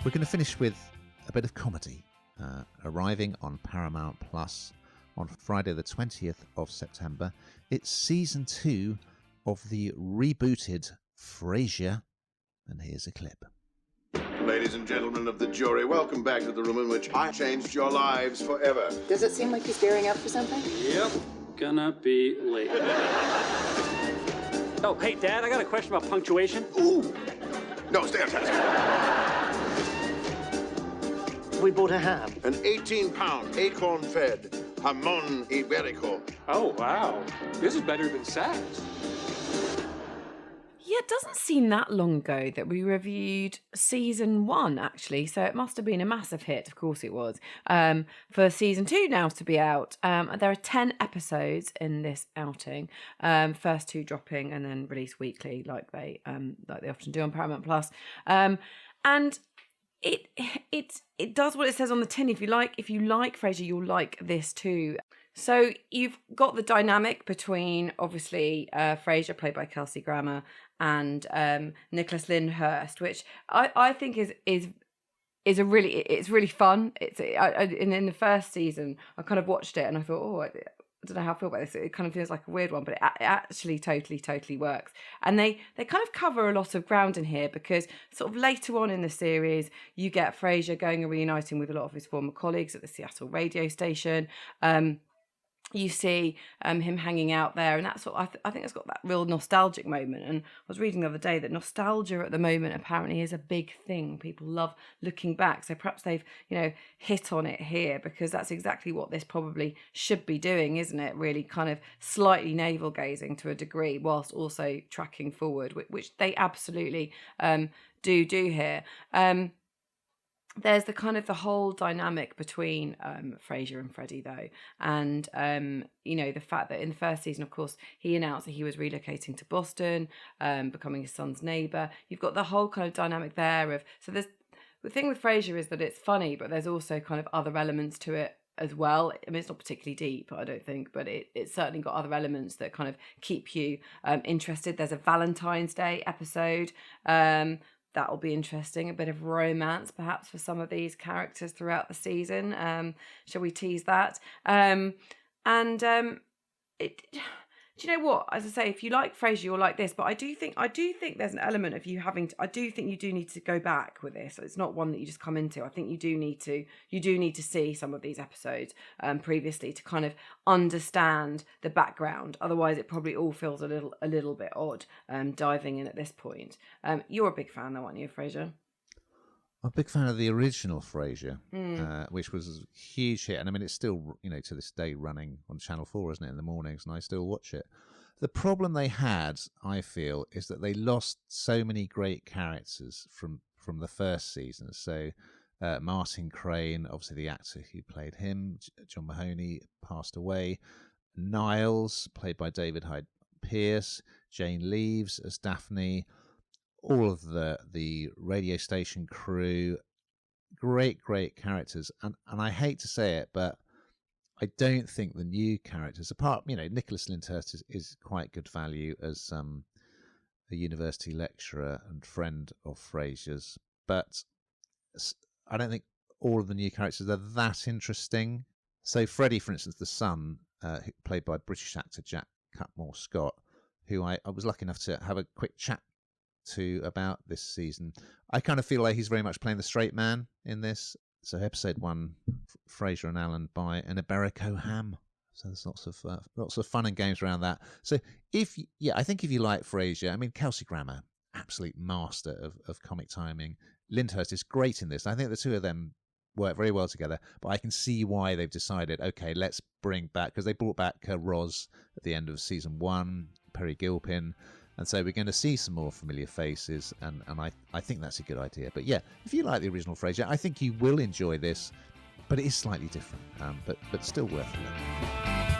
We're going to finish with a bit of comedy, arriving on Paramount Plus on Friday the 20th of September. It's season 2 of the rebooted Frasier, and here's a clip. Ladies and gentlemen of the jury, welcome back to the room in which I changed your lives forever. Does it seem like he's gearing up for something? Yep, gonna be late. Oh, hey, Dad, I got a question about punctuation. Ooh! No, stay on task. We bought a ham. An 18-pound, acorn-fed jamon iberico. Oh, wow. This is better than Sax. Yeah, it doesn't seem that long ago that we reviewed season 1, actually. So it must have been a massive hit. Of course it was. For season 2 now to be out. There are 10 episodes in this outing. First 2 dropping and then released weekly, like they often do on Paramount Plus. And it does what it says on the tin. If you like Frasier, you'll like this too. So you've got the dynamic between obviously Frasier, played by Kelsey Grammar, and Nicholas Lyndhurst, which I think is really fun. In the first season, I kind of watched it and I thought, I don't know how I feel about this. It kind of feels like a weird one, but it actually totally works. And they kind of cover a lot of ground in here, because sort of later on in the series, you get Frasier going and reuniting with a lot of his former colleagues at the Seattle radio station. You see him hanging out there, and that's what I think it's got that real nostalgic moment. And I was reading the other day that nostalgia at the moment apparently is a big thing. People love looking back, so perhaps they've hit on it here, because that's exactly what this probably should be doing, isn't it? Really kind of slightly navel gazing to a degree, whilst also tracking forward, which they absolutely do here. There's the whole dynamic between Frasier and Freddie, though, and the fact that in the first season, of course, he announced that he was relocating to Boston, becoming his son's neighbour. You've got the whole kind of dynamic there the thing with Frasier is that it's funny, but there's also kind of other elements to it as well. I mean, it's not particularly deep, I don't think, but it's certainly got other elements that kind of keep you interested. There's a Valentine's Day episode. That'll be interesting. A bit of romance, perhaps, for some of these characters throughout the season. Shall we tease that? Do you know what? As I say, if you like Frasier, you'll like this. But I do think there's an element of you having to. I do think you do need to go back with this. It's not one that you just come into. I think you do need to see some of these episodes previously to kind of understand the background. Otherwise, it probably all feels a little bit odd diving in at this point. You're a big fan, though, aren't you, Frasier? I'm a big fan of the original Frasier, which was a huge hit. And I mean, it's still, to this day running on Channel 4, isn't it, in the mornings, and I still watch it. The problem they had, I feel, is that they lost so many great characters from the first season. So Martin Crane, obviously the actor who played him, John Mahoney, passed away. Niles, played by David Hyde Pierce, Jane Leeves as Daphne, all of the radio station crew, great characters, and I hate to say it, but I don't think the new characters, apart, Nicholas Lyndhurst is quite good value as a university lecturer and friend of Frasier's, but I don't think all of the new characters are that interesting. So Freddie, for instance, the son, played by British actor Jack Cutmore Scott, who I was lucky enough to have a quick chat to about this season. I kind of feel like he's very much playing the straight man in this. So episode 1, Frasier and Alan buy an Iberico ham. So there's lots of fun and games around that. So I think if you like Frasier, I mean, Kelsey Grammar, absolute master of comic timing. Lyndhurst is great in this. I think the two of them work very well together, but I can see why they've decided, okay, let's bring back, because they brought back Roz at the end of season 1, Perry Gilpin. And so we're going to see some more familiar faces, and I think that's a good idea. But yeah, if you like the original Frasier, I think you will enjoy this, but it is slightly different, but still worth a look.